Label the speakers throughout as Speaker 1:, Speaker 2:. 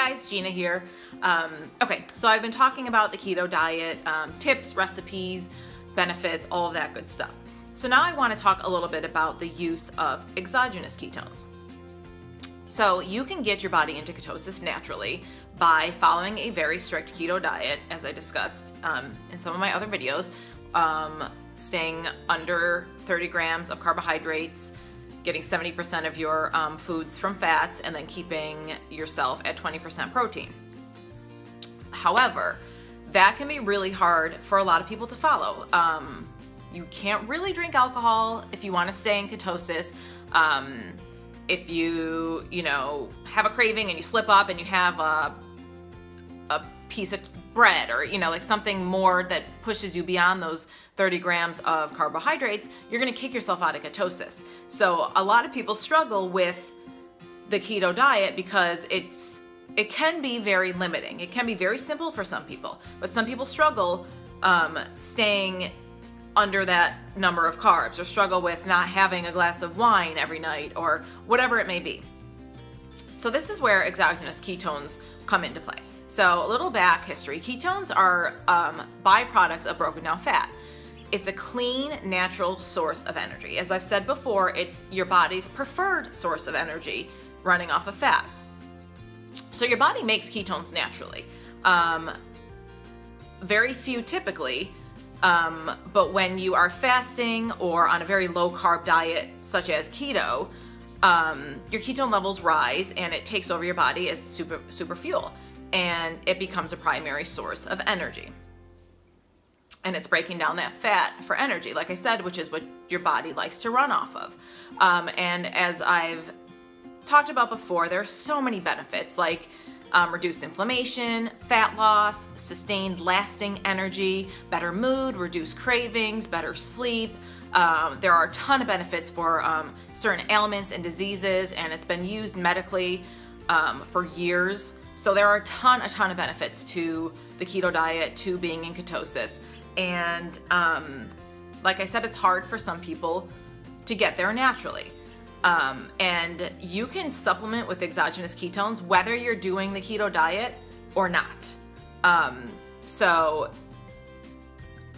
Speaker 1: guys, Gina here. Okay, so I've been talking about the keto diet, tips, recipes, benefits, all of that good stuff. So now I want to talk a little bit about the use of exogenous ketones. So you can get your body into ketosis naturally by following a very strict keto diet, as I discussed in some of my other videos, staying under 30 grams of carbohydrates, getting 70% of your foods from fats, and then keeping yourself at 20% protein. However, that can be really hard for a lot of people to follow. You can't really drink alcohol if you want to stay in ketosis. If you have a craving and you slip up and you have a piece of bread or like something more that pushes you beyond those 30 grams of carbohydrates, you're going to kick yourself out of ketosis. So a lot of people struggle with the keto diet because it can be very limiting. It can be very simple for some people, but some people struggle staying under that number of carbs, or struggle with not having a glass of wine every night, or whatever it may be. So this is where exogenous ketones come into play. So a little back history. Ketones are byproducts of broken down fat. It's a clean, natural source of energy. As I've said before, it's your body's preferred source of energy running off of fat. So your body makes ketones naturally. Very few typically, but when you are fasting or on a very low carb diet such as keto, your ketone levels rise and it takes over your body as super fuel, and it becomes a primary source of energy. And it's breaking down that fat for energy, like I said, which is what your body likes to run off of. And as I've talked about before, there are so many benefits, like reduced inflammation, fat loss, sustained lasting energy, better mood, reduced cravings, better sleep. There are a ton of benefits for certain ailments and diseases, and it's been used medically for years. So there are a ton of benefits to the keto diet, to being in ketosis. And like I said, it's hard for some people to get there naturally. And you can supplement with exogenous ketones whether you're doing the keto diet or not. So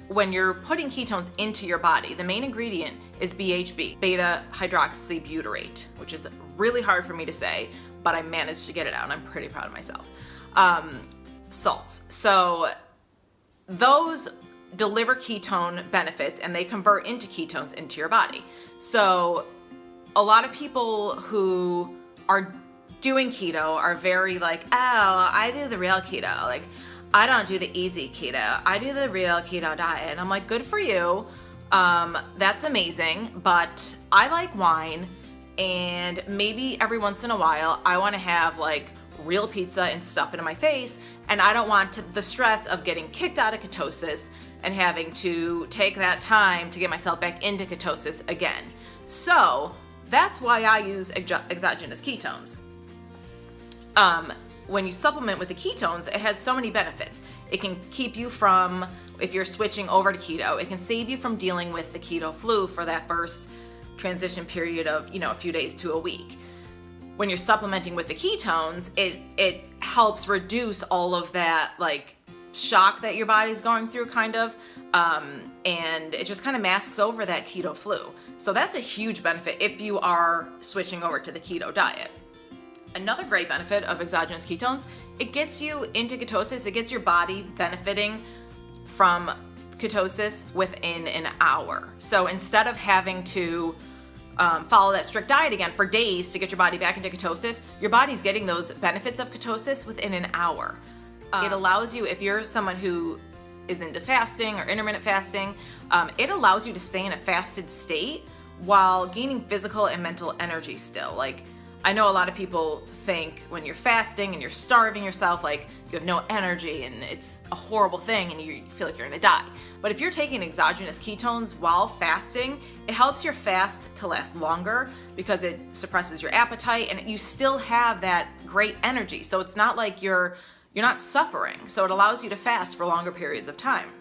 Speaker 1: when you're putting ketones into your body, the main ingredient is BHB, beta hydroxybutyrate, which is really hard for me to say, but I managed to get it out and I'm pretty proud of myself. Salts. So those deliver ketone benefits and they convert into ketones into your body. So a lot of people who are doing keto are very like, oh, I do the real keto. Like, I don't do the easy keto. I do the real keto diet. And I'm like, good for you. That's amazing. But I like wine, and maybe every once in a while I want to have like real pizza and stuff into my face, and I don't want the stress of getting kicked out of ketosis and having to take that time to get myself back into ketosis again. So that's why I use exogenous ketones. When you supplement with the ketones, it has so many benefits. It can keep you from, if you're switching over to keto, it can save you from dealing with the keto flu for that first transition period of, a few days to a week. When you're supplementing with the ketones, it helps reduce all of that like shock that your body's going through kind of, and it just kind of masks over that keto flu. So that's a huge benefit if you are switching over to the keto diet. Another great benefit of exogenous ketones, it gets you into ketosis, it gets your body benefiting from ketosis within an hour. So instead of having to follow that strict diet again for days to get your body back into ketosis, your body's getting those benefits of ketosis within an hour. It allows you, if you're someone who is into fasting or intermittent fasting, it allows you to stay in a fasted state while gaining physical and mental energy still. Like, I know a lot of people think when you're fasting and you're starving yourself, like you have no energy and it's a horrible thing and you feel like you're gonna die. But if you're taking exogenous ketones while fasting, it helps your fast to last longer because it suppresses your appetite and you still have that great energy. So it's not like you're not suffering. So it allows you to fast for longer periods of time.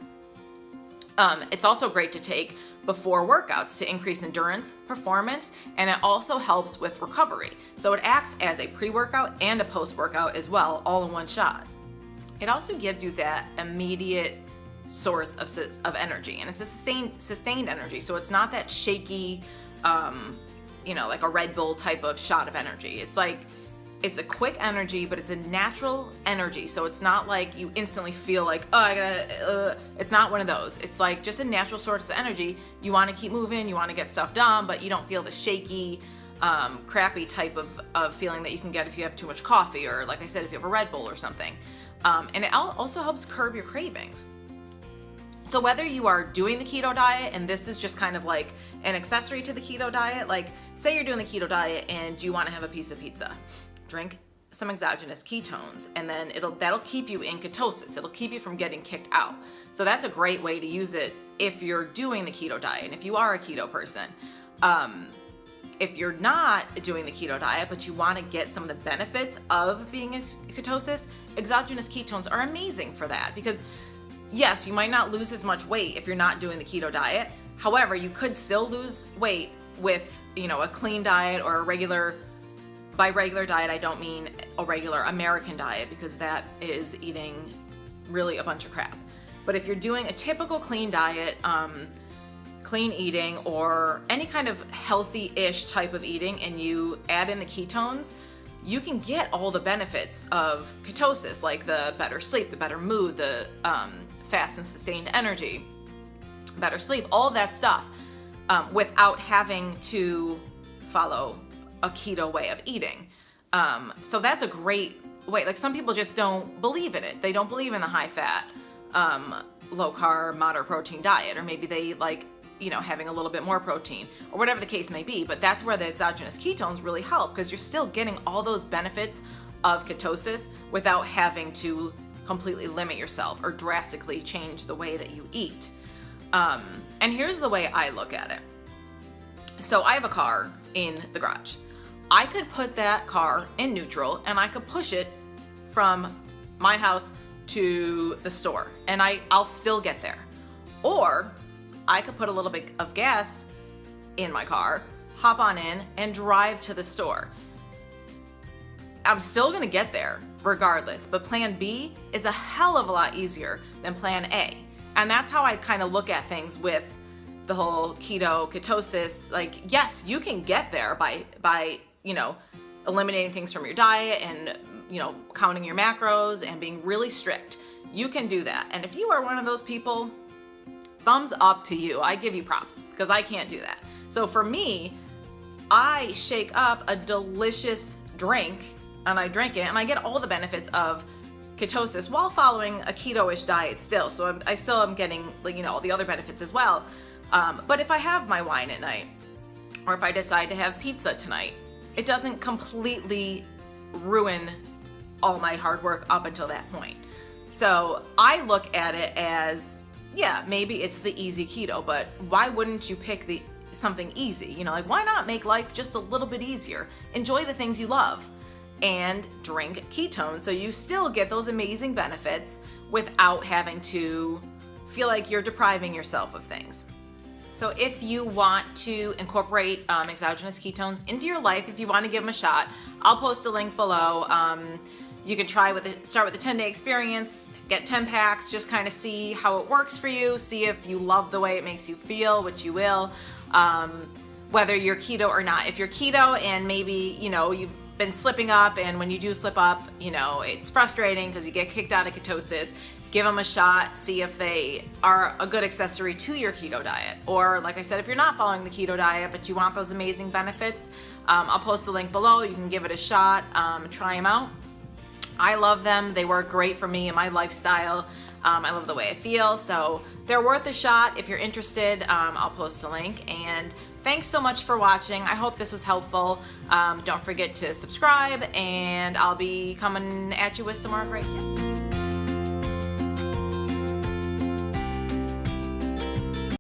Speaker 1: It's also great to take before workouts to increase endurance, performance, and it also helps with recovery. So it acts as a pre-workout and a post-workout as well, all in one shot. It also gives you that immediate source of energy, and it's a sustained energy. So it's not that shaky, like a Red Bull type of shot of energy. It's a quick energy, but it's a natural energy. So it's not like you instantly feel like, oh, I gotta, it's not one of those. It's like just a natural source of energy. You wanna keep moving, you wanna get stuff done, but you don't feel the shaky, crappy type of feeling that you can get if you have too much coffee, or like I said, if you have a Red Bull or something. And it also helps curb your cravings. So whether you are doing the keto diet, and this is just kind of like an accessory to the keto diet, like say you're doing the keto diet and you want to have a piece of pizza, drink some exogenous ketones, and then that'll keep you in ketosis. It'll keep you from getting kicked out. So that's a great way to use it if you're doing the keto diet, and if you are a keto person. If you're not doing the keto diet, but you want to get some of the benefits of being in ketosis, exogenous ketones are amazing for that, because yes, you might not lose as much weight if you're not doing the keto diet. However, you could still lose weight with, a clean diet or a regular. By regular diet, I don't mean a regular American diet, because that is eating really a bunch of crap. But if you're doing a typical clean diet, clean eating, or any kind of healthy-ish type of eating, and you add in the ketones, you can get all the benefits of ketosis, like the better sleep, the better mood, the fast and sustained energy, better sleep, all of that stuff, without having to follow a keto way of eating. So that's a great way. Like, some people just don't believe in it. They don't believe in the high fat, low carb, moderate protein diet, or maybe they like, having a little bit more protein, or whatever the case may be. But that's where the exogenous ketones really help, because you're still getting all those benefits of ketosis without having to completely limit yourself or drastically change the way that you eat. And here's the way I look at it. So I have a car in the garage. I could put that car in neutral, and I could push it from my house to the store, and I'll still get there. Or I could put a little bit of gas in my car, hop on in, and drive to the store. I'm still gonna get there regardless, but plan B is a hell of a lot easier than plan A. And that's how I kind of look at things with the whole ketosis. Like, yes, you can get there by eliminating things from your diet and, counting your macros and being really strict. You can do that. And if you are one of those people, thumbs up to you. I give you props, because I can't do that. So for me, I shake up a delicious drink, and I drink it, and I get all the benefits of ketosis while following a keto-ish diet still. So I still am getting, all the other benefits as well. But if I have my wine at night, or if I decide to have pizza tonight, it doesn't completely ruin all my hard work up until that point. So I look at it as, yeah, maybe it's the easy keto, but why wouldn't you pick something easy? Why not make life just a little bit easier? Enjoy the things you love and drink ketones, so you still get those amazing benefits without having to feel like you're depriving yourself of things. So if you want to incorporate exogenous ketones into your life, if you want to give them a shot, I'll post a link below. You can start with the 10-day experience, get 10 packs, just kind of see how it works for you, see if you love the way it makes you feel, which you will, whether you're keto or not. If you're keto and maybe, you've been slipping up, and when you do slip up, it's frustrating because you get kicked out of ketosis, give them a shot, see if they are a good accessory to your keto diet. Or like I said, if you're not following the keto diet, but you want those amazing benefits, I'll post a link below. You can give it a shot, try them out. I love them. They work great for me and my lifestyle. I love the way I feel, so they're worth a shot. If you're interested, I'll post a link. And thanks so much for watching. I hope this was helpful. Don't forget to subscribe, and I'll be coming at you with some more great tips.